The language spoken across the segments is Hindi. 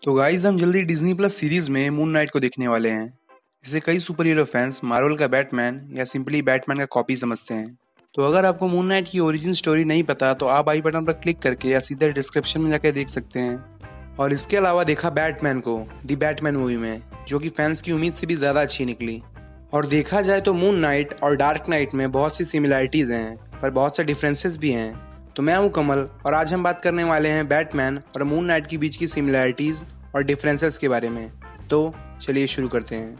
तो गाइस हम जल्दी डिज्नी प्लस सीरीज में मून नाइट को देखने वाले हैं। इसे कई सुपर हीरो फैंस मार्वल का बैटमैन या सिंपली बैटमैन का कॉपी समझते हैं। तो अगर आपको मून नाइट की ओरिजिन स्टोरी नहीं पता तो आप आई बटन पर क्लिक करके या सीधे डिस्क्रिप्शन में जाकर देख सकते हैं। और इसके अलावा देखा बैटमैन को दी बैटमैन मूवी में, जो कि फैंस की उम्मीद से भी ज्यादा अच्छी निकली। और देखा जाए तो मून नाइट और डार्क नाइट में बहुत सी सिमिलरिटीज हैं, पर बहुत से डिफरेंसेस भी हैं। तो मैं हूं कमल और आज हम बात करने वाले हैं बैटमैन और मून नाइट के बीच की सिमिलरिटीज और डिफरेंसेस के बारे में। तो चलिए शुरू करते हैं।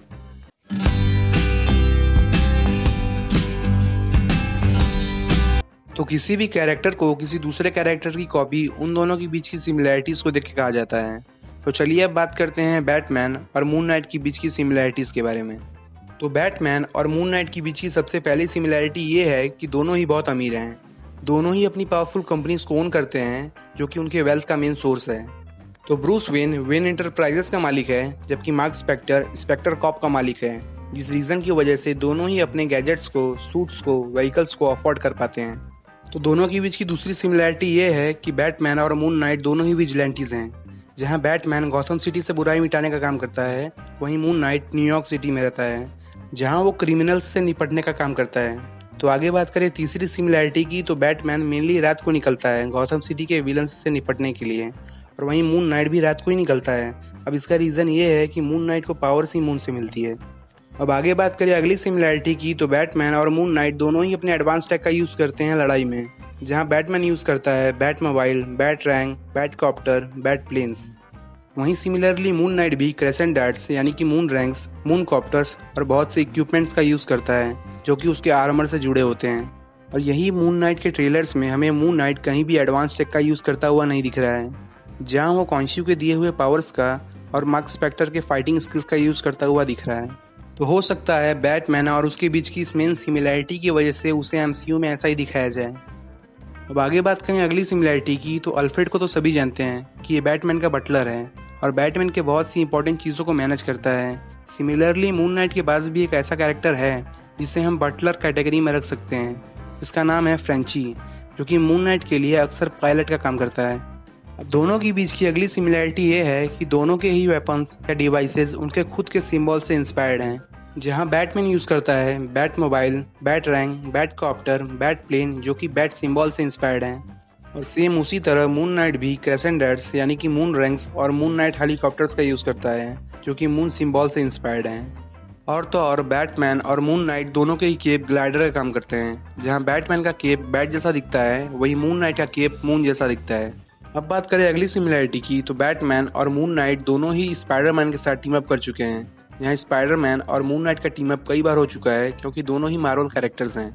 तो किसी भी कैरेक्टर को किसी दूसरे कैरेक्टर की कॉपी उन दोनों के बीच की सिमिलरिटीज को देख के कहा जाता है। तो चलिए अब बात करते हैं बैटमैन और मून नाइट के बीच की सिमिलरिटीज के बारे में। तो बैटमैन और मून नाइट के बीच की सबसे पहली सिमिलरिटी ये है कि दोनों ही बहुत अमीर हैं। दोनों ही अपनी पावरफुल कंपनीज को ओन करते हैं, जो कि उनके वेल्थ का मेन सोर्स है। तो ब्रूस वेन वेन एंटरप्राइजेस का मालिक है, जबकि मार्क स्पेक्टर स्पेक्टर कॉर्प का मालिक है, जिस रीजन की वजह से दोनों ही अपने गैजेट्स को, सूट्स को, व्हीकल्स को अफोर्ड कर पाते हैं। तो दोनों के बीच की दूसरी सिमिलरिटी ये है कि बैटमैन और मून नाइट दोनों ही विजिलेंटीज हैं। जहां बैटमैन गॉथम सिटी से बुराई मिटाने का काम करता है, वहीं मून नाइट न्यूयॉर्क सिटी में रहता है, जहां वो क्रिमिनल्स से निपटने का काम करता है। तो आगे बात करें तीसरी सिमिलरिटी की, तो बैटमैन मेनली रात को निकलता है गॉथम सिटी के विलन्स से निपटने के लिए, और वहीं मून नाइट भी रात को ही निकलता है। अब इसका रीजन ये है कि मून नाइट को पावर सी मून से मिलती है। अब आगे बात करें अगली सिमिलरिटी की, तो बैटमैन और मून नाइट दोनों ही अपने एडवांस टेक का यूज करते हैं लड़ाई में। जहां बैटमैन यूज करता है Batmobile, Batarang, Batcopter, Batplanes. वहीं सिमिलरली मून नाइट भी क्रेसेंट डार्ट्स यानी कि मून रैंक्स, मून कॉप्टर्स और बहुत से इक्विपमेंट्स का यूज करता है, जो कि उसके आर्मर से जुड़े होते हैं। और यही मून नाइट के ट्रेलर्स में हमें मून नाइट कहीं भी एडवांस टेक का यूज करता हुआ नहीं दिख रहा है, जहां वो कॉन्शियो के दिए हुए पावर्स का और मार्क स्पेक्टर के फाइटिंग स्किल्स का यूज करता हुआ दिख रहा है। तो हो सकता है बैटमैन और उसके बीच की इस मेन सिमिलरिटी की वजह से उसे एमसीयू में ऐसा ही दिखाया जाए। अब आगे बात करें अगली सिमिलरिटी की, तो अल्फ्रेड को तो सभी जानते हैं कि ये बैटमैन का बटलर है और बैटमैन के बहुत सी इंपॉर्टेंट चीज़ों को मैनेज करता है। सिमिलरली मून नाइट के पास भी एक ऐसा कैरेक्टर है जिसे हम बटलर कैटेगरी में रख सकते हैं। इसका नाम है फ्रेंची, जो कि मून नाइट के लिए अक्सर पायलट का काम करता है। अब दोनों के बीच की अगली सिमिलरिटी ये है कि दोनों के ही वेपन्स या डिवाइसेस उनके खुद के सिंबल से इंस्पायर्ड हैं। जहां बैटमैन यूज करता है Batmobile, Batarang, Batcopter, Batplane, जो कि बैट सिंबल से इंस्पायर्ड हैं। और सेम उसी तरह मून नाइट भी क्रेसेंट डार्ट्स यानी कि मून रैंक्स और मून नाइट हेलीकॉप्टर्स का यूज करता है, जो कि मून सिंबल से इंस्पायर्ड हैं। और तो और बैटमैन और मून नाइट दोनों के ही केप ग्लाइडर का काम करते हैं। जहां बैटमैन का केप बैट जैसा दिखता है, वही मून नाइट का केप मून जैसा दिखता है। अब बात करें अगली सिमिलरिटी की, तो बैटमैन और मून नाइट दोनों ही स्पाइडरमैन के साथ टीम अप कर चुके हैं। यहाँ स्पाइडरमैन और मून नाइट का टीम अप कई बार हो चुका है, क्योंकि दोनों ही मार्वल कैरेक्टर्स हैं।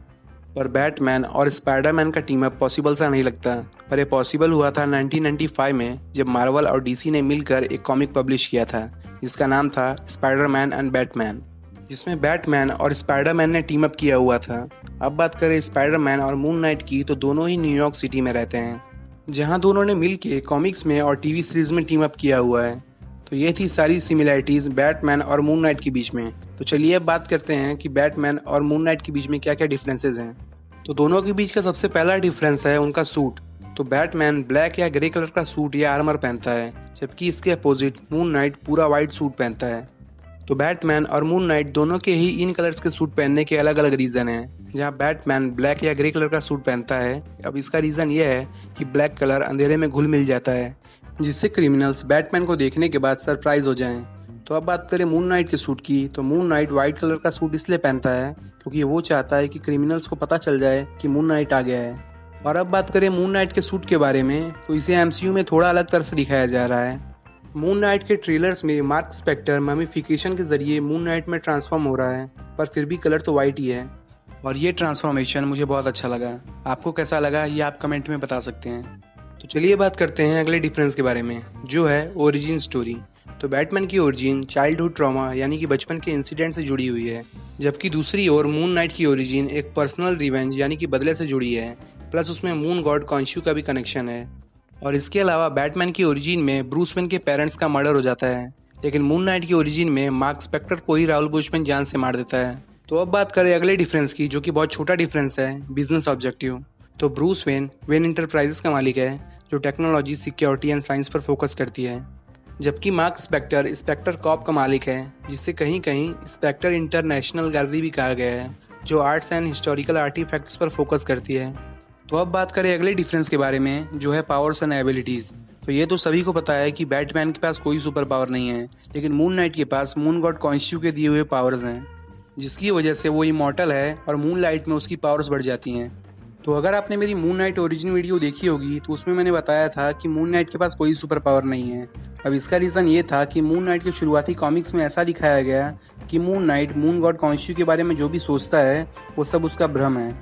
पर बैटमैन और स्पाइडरमैन का टीम अप पॉसिबल सा नहीं लगता, पर यह पॉसिबल हुआ था 1995 में, जब मार्वल और डीसी ने मिलकर एक कॉमिक पब्लिश किया था जिसका नाम था स्पाइडरमैन एंड बैटमैन, जिसमें बैटमैन और स्पाइडरमैन ने टीम अप किया हुआ था। अब बात करें स्पाइडरमैन और मून नाइट की, तो दोनों ही न्यूयॉर्क सिटी में रहते हैं, जहां दोनों ने मिलकर कॉमिक्स में और टीवी सीरीज में टीम अप किया हुआ है। तो ये थी सारी सिमिलरिटीज बैटमैन और मून नाइट के बीच में। तो चलिए अब बात करते हैं कि बैटमैन और मून नाइट के बीच में क्या क्या डिफरेंसेस हैं। तो दोनों के बीच का सबसे पहला डिफरेंस है उनका सूट। तो बैटमैन ब्लैक या ग्रे कलर का सूट या आर्मर पहनता है, जबकि इसके अपोजिट मून नाइट पूरा व्हाइट सूट पहनता है। तो बैटमैन और मून नाइट दोनों के ही इन कलर्स के सूट पहनने के अलग अलग रीजन हैं। जहां बैटमैन ब्लैक या ग्रे कलर का सूट पहनता है, अब इसका रीजन ये है कि ब्लैक कलर अंधेरे में घुल मिल जाता है, जिससे क्रिमिनल्स बैटमैन को देखने के बाद सरप्राइज हो जाएं। तो अब बात करें मून नाइट के सूट की, तो मून नाइट व्हाइट कलर का सूट इसलिए पहनता है क्योंकि वो चाहता है कि क्रिमिनल्स को पता चल जाए कि मून नाइट आ गया है। और अब बात करें मून नाइट के सूट के बारे में, तो इसे एमसीयू में थोड़ा अलग तरह से दिखाया जा रहा है। मून नाइट के ट्रेलर्स में मार्क स्पेक्टर ममिफिकेशन के जरिए मून नाइट में ट्रांसफॉर्म हो रहा है, पर फिर भी कलर तो व्हाइट ही है। और ये ट्रांसफॉर्मेशन मुझे बहुत अच्छा लगा। आपको कैसा लगा ये आप कमेंट में बता सकते हैं। तो चलिए बात करते हैं अगले डिफरेंस के बारे में, जो है ओरिजिन स्टोरी। तो बैटमैन की ओरिजिन चाइल्डहुड ट्रॉमा यानी कि बचपन के इंसिडेंट से जुड़ी हुई है, जबकि दूसरी ओर मून नाइट की ओरिजिन एक पर्सनल रिवेंज यानी कि बदले से जुड़ी है, प्लस उसमें मून गॉड कॉन्शियो का भी कनेक्शन है। और इसके अलावा बैटमैन की ओरिजिन में ब्रूस वेन के पेरेंट्स का मर्डर हो जाता है, लेकिन मून नाइट की ओरिजिन में मार्क स्पेक्टर को ही राहुल बुशमैन जान से मार देता है। तो अब बात करें अगले डिफरेंस की, जो कि बहुत छोटा डिफरेंस है, बिजनेस ऑब्जेक्टिव। तो ब्रूस वेन वेन एंटरप्राइजेस का मालिक है, जो टेक्नोलॉजी, सिक्योरिटी एंड साइंस पर फोकस करती है। जबकि मार्क स्पेक्टर स्पेक्टर कॉर्प का मालिक है, जिसे कहीं कहीं स्पेक्टर इंटरनेशनल गैलरी भी कहा गया है, जो आर्ट्स एंड हिस्टोरिकल आर्टिफैक्ट्स पर फोकस करती है। तो अब बात करें अगले डिफरेंस के बारे में, जो है पावर्स एंड एबिलिटीज। तो ये तो सभी को पता है कि बैटमैन के पास कोई सुपर पावर नहीं है, लेकिन मून नाइट के पास मून गॉड कॉन्स्यू के दिए हुए पावर्स हैं, जिसकी वजह से वो इमॉर्टल है और मून लाइट में उसकी पावर्स बढ़ जाती हैं। तो अगर आपने मेरी मून नाइट ओरिजिन वीडियो देखी होगी तो उसमें मैंने बताया था कि मून नाइट के पास कोई सुपर पावर नहीं है। अब इसका रीज़न ये था कि मून नाइट के शुरुआती कॉमिक्स में ऐसा दिखाया गया कि मून नाइट मून गॉड कॉन्स्यू के बारे में जो भी सोचता है वो सब उसका भ्रम है,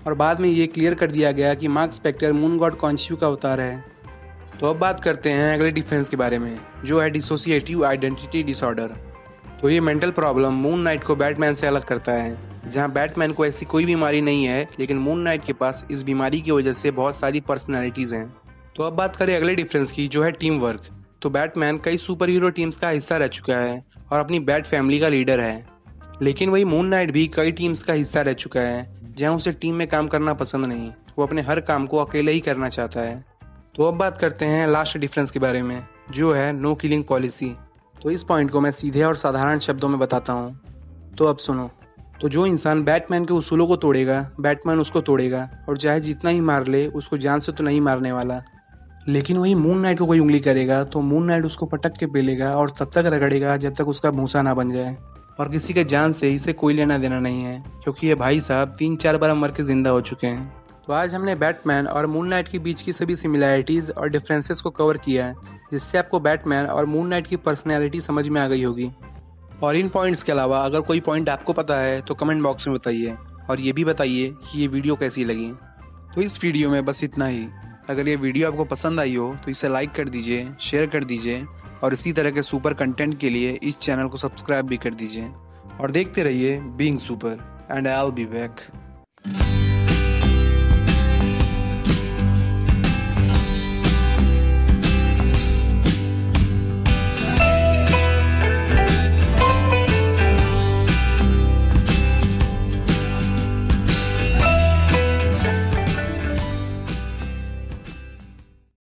और बाद में ये क्लियर कर दिया गया कि मार्क स्पेक्टर मून गॉड कॉन्स्यू का अवतार है। तो अब बात करते हैं अगले डिफरेंस के बारे में, जो है डिसोसिएटिव आइडेंटिटी डिसऑर्डर। तो ये मेंटल प्रॉब्लम मून नाइट को बैटमैन से अलग करता है, जहां बैटमैन को ऐसी कोई बीमारी नहीं है, लेकिन मून नाइट के पास इस बीमारी की वजह से बहुत सारी पर्सनैलिटीज हैं। तो अब बात करें अगले डिफरेंस की, जो है टीम वर्क। तो बैटमैन कई सुपर हीरो टीम्स का हिस्सा रह चुका है और अपनी बैट फैमिली का लीडर है, लेकिन वही मून नाइट भी कई टीम्स का हिस्सा रह चुका है जहां उसे टीम में काम करना पसंद नहीं, वो अपने हर काम को अकेले ही करना चाहता है। तो अब बात करते हैं लास्ट डिफरेंस के बारे में, जो है नो किलिंग पॉलिसी। तो इस पॉइंट को मैं सीधे और साधारण शब्दों में बताता हूँ, तो अब सुनो। तो जो इंसान बैटमैन के उसूलों को तोड़ेगा, बैटमैन उसको तोड़ेगा, और चाहे जितना ही मार ले उसको जान से तो नहीं मारने वाला। लेकिन वही मून नाइट को कोई उंगली करेगा तो मून नाइट उसको पटक के पेलेगा और तब तक रगड़ेगा जब तक उसका भूसा ना बन जाए, और किसी के जान से इसे कोई लेना देना नहीं है, क्योंकि ये भाई साहब 3-4 बार मर के जिंदा हो चुके हैं। तो आज हमने बैटमैन और मून नाइट के बीच की सभी सिमिलैरिटीज और डिफरेंसेस को कवर किया है, जिससे आपको बैटमैन और मून नाइट की पर्सनैलिटी समझ में आ गई होगी। और इन पॉइंट्स के अलावा अगर कोई पॉइंट आपको पता है तो कमेंट बॉक्स में बताइए, और ये भी बताइए कि ये वीडियो कैसी लगी। तो इस वीडियो में बस इतना ही। अगर ये वीडियो आपको पसंद आई हो तो इसे लाइक कर दीजिए, शेयर कर दीजिए, और इसी तरह के सुपर कंटेंट के लिए इस चैनल को सब्सक्राइब भी कर दीजिए। और देखते रहिए being super, and I will be back.